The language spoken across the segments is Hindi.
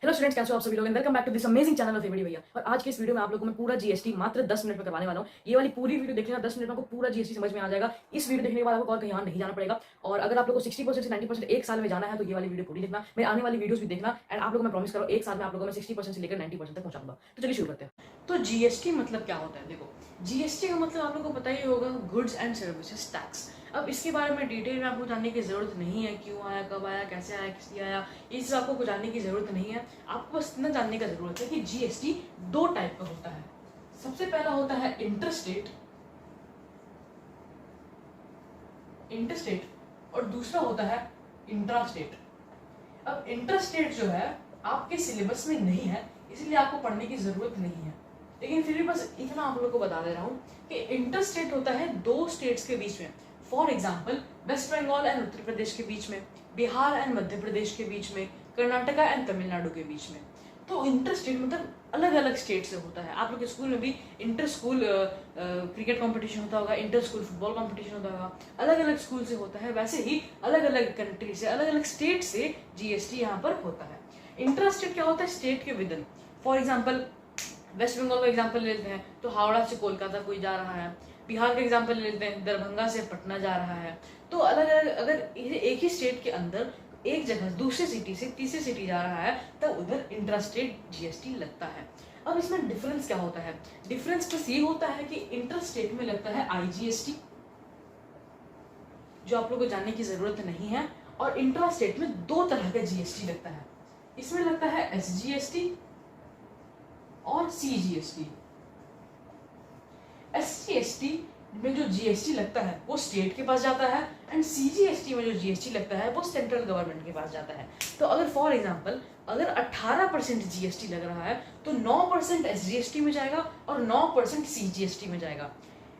हेलो स्टूडेंट्स, कैसे हो आप सभी लोग? Welcome back to this amazing channel of every भैया। और आज के इस वीडियो में आप लोगों को मैं पूरा जीएसटी मात्र 10 मिनट में करवाने वाला हूँ। ये वाली पूरी वीडियो देख लेना, 10 मिनट में आपको पूरा जीएसटी समझ में आ जाएगा। इस वीडियो देखने के बाद आपको और कहीं और नहीं जाना पड़ेगा। और अगर आप लोगों को 60% से 90% एक साल में जाना है तो ये वाली वीडियो पूरी देखना, मेरे आने वाली वीडियोस भी देखना। एंड आप लोगों को मैं प्रॉमिस करो, एक साल में आप लोगों को मैं 60% से लेकर 90% तक पहुंचा दूंगा। तो चलिए शुरू करते हैं। तो जीएसटी मतलब क्या होता है? देखो, जीएसटी का मतलब आप लोगों को पता ही होगा, गुड्स एंड सर्विसेज टैक्स। अब इसके बारे में डिटेल में आपको जानने की जरूरत नहीं है, क्यों आया, कब आया, कैसे आया, किस लिए आया, इस आपको जानने की जरूरत नहीं है। आपको बस इतना जानने का जरूरत है कि जीएसटी दो टाइप का होता है। सबसे पहला होता है इंटरस्टेट और दूसरा होता है इंट्रास्टेट। अब इंटरस्टेट जो है आपके सिलेबस में नहीं है, इसलिए आपको पढ़ने की जरूरत नहीं है, लेकिन फिर भी बस इतना आप लोगों को बता दे रहा हूं कि इंटरस्टेट होता है दो स्टेट्स के बीच में। For example, West Bengal and Uttar Pradesh के बीच में, बिहार एंड मध्य प्रदेश के बीच में, कर्नाटका एंड तमिलनाडु के बीच में। तो इंटर स्टेट मतलब अलग अलग स्टेट से होता है। आप लोग के स्कूल में भी इंटर स्कूल क्रिकेट कंपटीशन होता होगा, इंटर स्कूल फुटबॉल कंपटीशन होता होगा, अलग अलग स्कूल से होता है। वैसे ही अलग अलग कंट्री से, अलग अलग स्टेट से जीएसटी यहाँ पर होता है। इंटर स्टेट क्या होता है? स्टेट के within. For example, West Bengal का एग्जाम्पल ले लेते हैं तो हावड़ा से कोलकाता कोई जा रहा है। बिहार का एग्जाम्पल ले लेते हैं, दरभंगा से पटना जा रहा है। तो अलग अलग, अगर एक ही स्टेट के अंदर एक जगह दूसरे सिटी से तीसरे सिटी जा रहा है तब उधर इंट्रास्टेट जीएसटी लगता है। अब इसमें डिफरेंस क्या होता है? डिफरेंस बस ये होता है कि इंटरस्टेट में लगता है आईजीएसटी, जो आप लोगों को जानने की जरूरत नहीं है, और इंट्रास्टेट में दो तरह का जीएसटी लगता है। इसमें लगता है एसजीएसटी और सीजीएसटी। एसजीएसटी में जो जीएसटी लगता है वो स्टेट के पास जाता है, एंड सीजीएसटी में जो जीएसटी लगता है वो सेंट्रल गवर्नमेंट के पास जाता है। तो अगर फॉर एग्जांपल, अगर 18% जीएसटी लग रहा है तो 9% एसजीएसटी में जाएगा और 9% सीजीएसटी में जाएगा।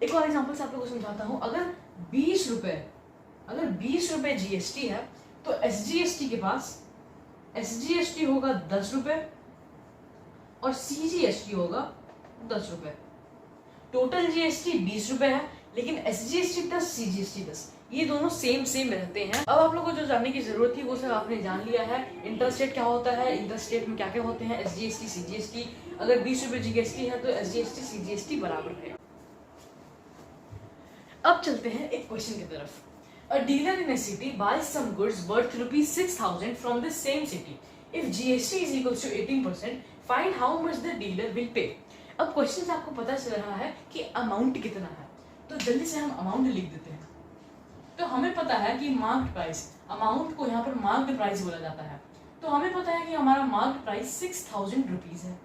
एक और एग्जांपल से आप लोगों को समझाता हूं। अगर 20 रुपए जीएसटी है तो एसजीएसटी के पास एसजीएसटी होगा 10 रुपए और सीजीएसटी होगा 10 रुपए। टोटल जीएसटी 20 रुपए है, लेकिन एसजीएसटी 10, सीजीएसटी 10, ये दोनों सेम रहते हैं। अब आप लोगों को जो जानने की जरूरत थी वो सब आपने जान लिया है। इंटरस्टेट क्या होता है, इंटरस्टेट में क्या क्या होते हैं, एसजीएसटी, सीजीएसटी। अगर 20 रुपए जीएसटी है तो एसजीएसटी सीजीएसटी बराबर है। अब चलते हैं एक क्वेश्चन की तरफ। A dealer in a city buys some goods worth rupees 6,000 from the same city. If GST is equals to 18%, find how much the dealer will pay. अब क्वेश्चन से आपको पता चल रहा है कि अमाउंट कितना है, तो जल्दी से हम अमाउंट लिख देते हैं। तो हमें पता है कि मार्क्ड प्राइस, अमाउंट को यहाँ पर मार्क्ड प्राइस बोला जाता है। तो हमें पता है कि हमारा मार्क्ड प्राइस 6,000 रुपीज है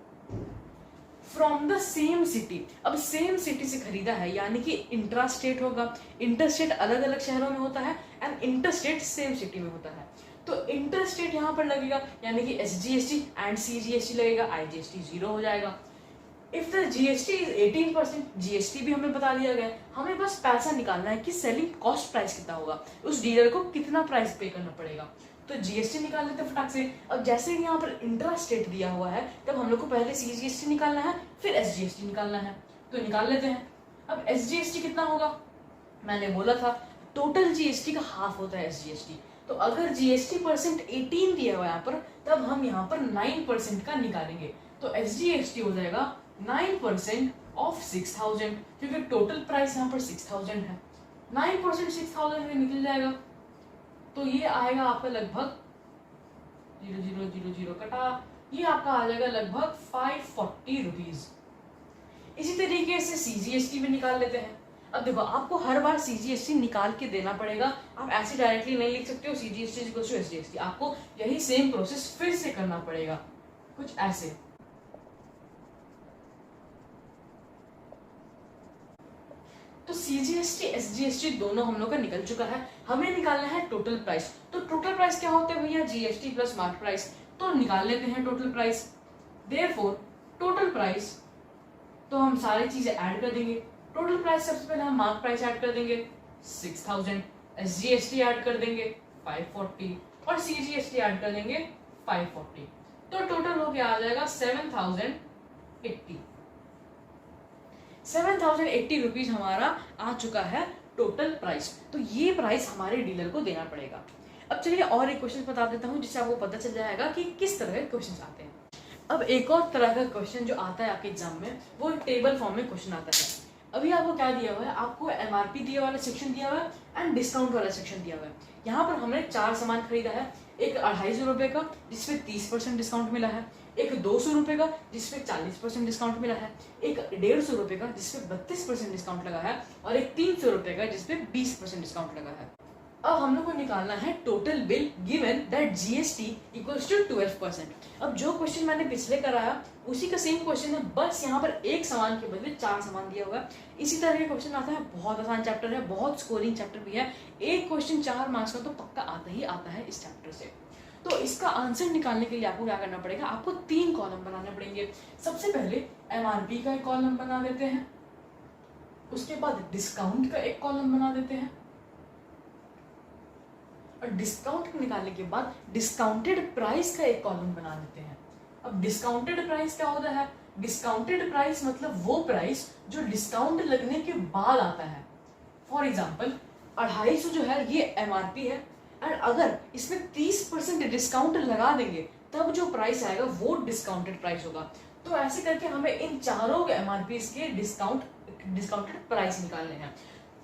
फ्रॉम द सेम सिटी। अब सेम सिटी से खरीदा है, यानी कि इंट्रास्टेट होगा। इंटरस्टेट अलग अलग शहरों में होता है एंड इंटरस्टेट सेम सिटी में होता है। तो इंटरस्टेट यहाँ पर लगेगा, यानी कि एसजीएसटी एंड सीजीएसटी लगेगा, आईजीएसटी 0 हो जाएगा। If the GST is 18%, GST भी हमें बता दिया गया, हमें बस पैसा निकालना है कि सेलिंग कॉस्ट प्राइस कितना होगा, उस डीलर को कितना प्राइस पे करना पड़ेगा। तो जीएसटी निकाल लेते हैं फटाक से। अब जैसे कि यहाँ पर इंट्रास्टेट दिया हुआ है, तब हम लोग को पहले सीजीएसटी निकालना है, फिर एसजीएसटी निकालना है। तो निकाल लेते हैं। अब एसजीएसटी कितना होगा? मैंने बोला था टोटल जीएसटी का हाफ होता है एसजीएसटी। तो अगर जीएसटी परसेंट 18 दिया हुआ है यहाँ पर, तब हम यहाँ पर 9% का निकालेंगे। तो एसजीएसटी हो जाएगा 9% ऑफ 6,000, क्योंकि टोटल प्राइस यहाँ पर 6,000 है। 9% 6,000 में निकल जाएगा, तो ये आएगा आपका लगभग 0000 कटा, ये आपका आ जाएगा लगभग 540 रुपीज। इसी तरीके से सीजीएसटी में निकाल लेते हैं। अब देखो, आपको हर बार सीजीएसटी निकाल के देना पड़ेगा, आप ऐसे डायरेक्टली नहीं लिख सकते हो सीजीएसटी इक्वल्स टू एसजीएसटी। आपको यही सेम प्रोसेस फिर से करना पड़ेगा, कुछ ऐसे। तो सीजीएसटी एसजीएसटी दोनों हम लोग का निकल चुका है। हमें निकालना है टोटल प्राइस। तो टोटल प्राइस क्या होता है भैया? GST plus mark price. तो निकाल लेते हैं total price. Therefore total price, तो हम सारी चीजें ऐड कर देंगे। टोटल प्राइस सबसे पहले हम मार्क प्राइस ऐड कर देंगे 6,000, एसजीएसटी ऐड कर देंगे 540 और सीजीएसटी ऐड कर देंगे 540। तो टोटल हो गया आ जाएगा 7,080। 7,080 रुपीज हमारा आ चुका है टोटल प्राइस। तो ये प्राइस हमारे डीलर को देना पड़ेगा। अब चलिए और एक क्वेश्चन बता देता हूँ जिससे आपको पता चल जाएगा कि किस तरह के क्वेश्चन आते हैं। अब एक और तरह का क्वेश्चन जो आता है आपके एग्जाम में वो टेबल फॉर्म में क्वेश्चन आता है। अभी आपको क्या दिया हुआ है, आपको एमआरपी दिया वाला सेक्शन दिया हुआ है एंड डिस्काउंट वाला सेक्शन दिया हुआ है। यहाँ पर हमने 4 सामान खरीदा है, एक 250 रुपए का जिसपे 30% डिस्काउंट मिला है, एक 200 रुपए का जिसपे 40% डिस्काउंट मिला है, एक 150 रुपए का जिसपे 32% डिस्काउंट लगा है और एक 300 रुपए का जिसपे 20% डिस्काउंट लगा है। अब हम लोग को निकालना है total bill given that GST equals to 12%। अब जो क्वेश्चन मैंने पिछले कराया उसी का सेम क्वेश्चन है, बस यहाँ पर एक सामान के बदले 4 सामान दिया हुआ है। इसी तरह के क्वेश्चन आता है, बहुत आसान चैप्टर है, बहुत स्कोरिंग चैप्टर भी है। एक क्वेश्चन 4 मार्क्स का तो पक्का आता ही आता है इस चैप्टर से। तो इसका आंसर निकालने के लिए आपको क्या करना पड़ेगा, आपको 3 कॉलम बनाने पड़ेंगे। सबसे पहले एमआरपी का एक कॉलम बना देते हैं, उसके बाद डिस्काउंट का एक कॉलम बना देते हैं और डिस्काउंट निकालने के बाद डिस्काउंटेड प्राइस का एक कॉलम बना देते हैं। अब डिस्काउंटेड प्राइस क्या होता है, डिस्काउंटेड प्राइस मतलब वो प्राइस जो डिस्काउंट लगने के बाद आता है। फॉर एग्जांपल 250 जो है ये एमआरपी है एंड अगर इसमें 30% डिस्काउंट लगा देंगे तब जो प्राइस आएगा वो डिस्काउंटेड प्राइस होगा। तो ऐसे करके हमें इन चारों एमआरपी के डिस्काउंटेड प्राइस निकालने हैं।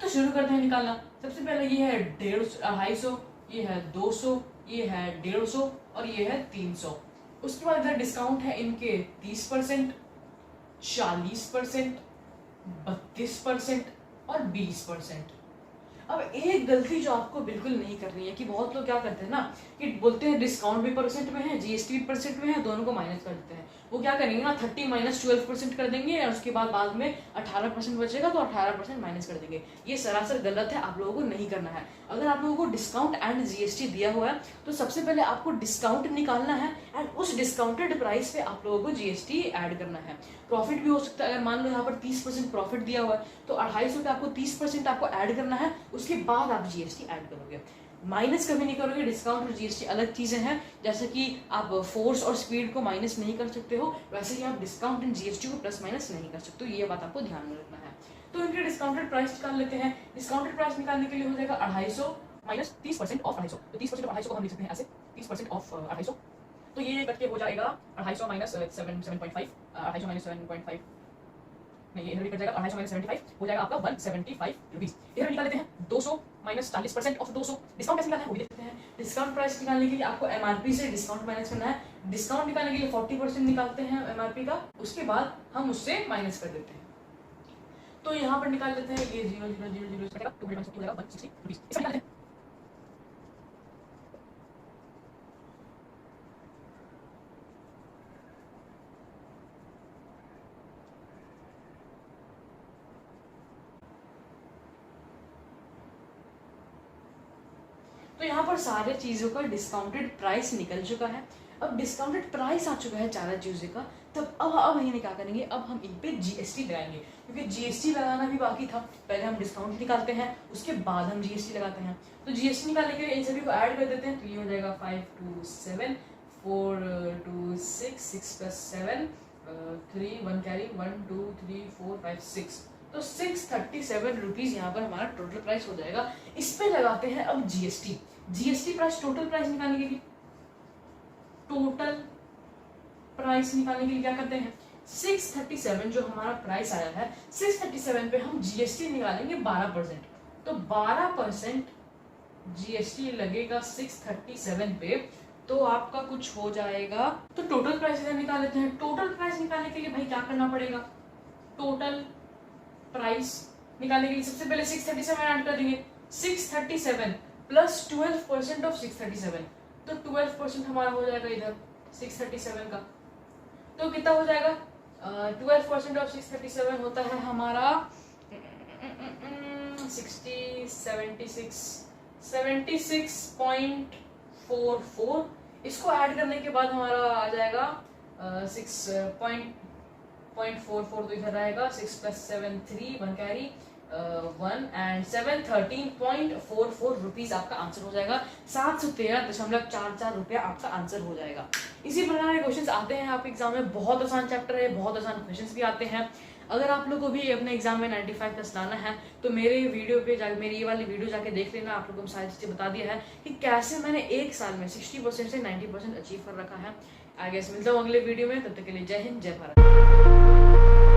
तो शुरू करते हैं निकालना। सबसे पहले ये है 250, ये है 200, ये है 150 और ये है 300। उसके बाद इधर डिस्काउंट है इनके 30%, 40%, 32% और 20%। अब एक गलती जो आपको बिल्कुल नहीं करनी है कि बहुत लोग क्या करते हैं ना कि बोलते हैं डिस्काउंट भी परसेंट में है, जीएसटी भी परसेंट में है, दोनों को माइनस कर देते हैं। वो क्या करेंगे ना 30 माइनस 12% कर देंगे और उसके बाद में 18% बचेगा तो 18% माइनस कर देंगे। ये सरासर गलत है, आप लोगों को नहीं करना है। अगर आप लोगों को डिस्काउंट एंड जीएसटी दिया हुआ है तो सबसे पहले आपको डिस्काउंट निकालना है एंड उस डिस्काउंटेड प्राइस पे आप लोगों को जीएसटी ऐड करना है। प्रॉफिट भी हो सकता है, अगर मान लो यहाँ पर 30% प्रॉफिट दिया हुआ है तो 250 पे आपको 30% आपको ऐड करना है, उसके बाद आप जीएसटी ऐड करोगे। माइनस कभी नहीं करोगे, डिस्काउंट और जीएसटी अलग चीजें हैं। जैसे कि आप फोर्स और स्पीड को माइनस नहीं कर सकते हो, वैसे ही आप डिस्काउंट एंड जीएसटी को प्लस माइनस नहीं कर सकते हो। ये बात आपको ध्यान में रखना है। तो इनके डिस्काउंटेड प्राइस निकाल लेते हैं। डिस्काउंटेड प्राइस निकालने के लिए हो जाएगा 250 माइनस 30% ऑफ 250। तो 30% ऑफ 250 को हम लिख सकते हैं ऐसे, 30% ऑफ 250। तो ये करके हो जाएगा 250 माइनस 7.5, 250 माइनस 7.5 नहीं, इधर भी कट जाएगा। 250 माइनस 75 हो जाएगा आपका 175 रुपीज। इधर निकाल लेते हैं 200 माइनस 40% ऑफ 200। डिस्काउंट कैसे निकालना है वो भी देखते हैं। डिस्काउंट प्राइस निकालने के लिए आपको एमआरपी से डिस्काउंट माइनस करना है। डिस्काउंट निकालने के लिए 40% निकालते हैं एमआरपी का, उसके बाद हम उससे माइनस कर देते हैं। तो यहाँ पर निकाल लेते हैं ये 0.000 कटेगा, 250 हो जाएगा 160 रुपीज। इसका निकालते हैं। तो यहाँ पर सारे चीजों का डिस्काउंटेड प्राइस निकल चुका है। अब डिस्काउंटेड प्राइस आ चुका है चारों चीजों का, तब अब हम क्या करेंगे, अब हम इन पे जीएसटी लगाएंगे क्योंकि जीएसटी लगाना भी बाकी था। पहले हम डिस्काउंट निकालते हैं, उसके बाद हम जीएसटी लगाते हैं। तो जीएसटी निकालने के लिए इन सभी को ऐड कर देते हैं। तो ये हो जाएगा 5 2 7 4 2 6 6 + 7 3 1 कैरी 1 2 3 4 5 6। तो 637 रुपीज यहाँ पर हमारा टोटल प्राइस हो जाएगा। इस पे लगाते हैं अब GST. GST price total price निकालने के लिए, टोटल प्राइस निकालने के लिए क्या करते हैं, 637 जो हमारा प्राइस आया है 637 पे हम जीएसटी निकालेंगे 12%। तो 12% जीएसटी लगेगा 637 पे, तो आपका कुछ हो जाएगा। तो टोटल प्राइस इधर निकाल लेते हैं। टोटल प्राइस निकालने के लिए भाई क्या करना पड़ेगा, टोटल प्राइस निकालने के लिए सबसे पहले 637 ऐड कर देंगे। 637 प्लस 12% ऑफ 637, तो 12% हमारा हो जाएगा इधर 637 का। तो कितना हो जाएगा, 12% ऑफ 637 होता है हमारा 76.44। इसको ऐड करने के बाद हमारा आ जाएगा 6.44, तो इधर आएगा 6 + 7 3 1 कैरी 1 एंड 713.44 रुपीज आपका आंसर हो जाएगा। 713.44 रुपया आपका आंसर हो जाएगा। इसी प्रकार के क्वेश्चंस आते हैं आपके एग्जाम में। बहुत आसान चैप्टर है, बहुत आसान क्वेश्चंस भी आते हैं। अगर आप लोग को भी अपने एग्जाम में 95 प्लस लाना है तो मेरे वीडियो पे मेरी ये वाली वीडियो जाके देख लेना। आप लोगों को सारी चीज़ें बता दिया है कि कैसे मैंने एक साल में 60% से 90% अचीव कर रखा है। आगे मिलता हूँ अगले वीडियो में, तब तक के लिए जय हिंद जय भारत।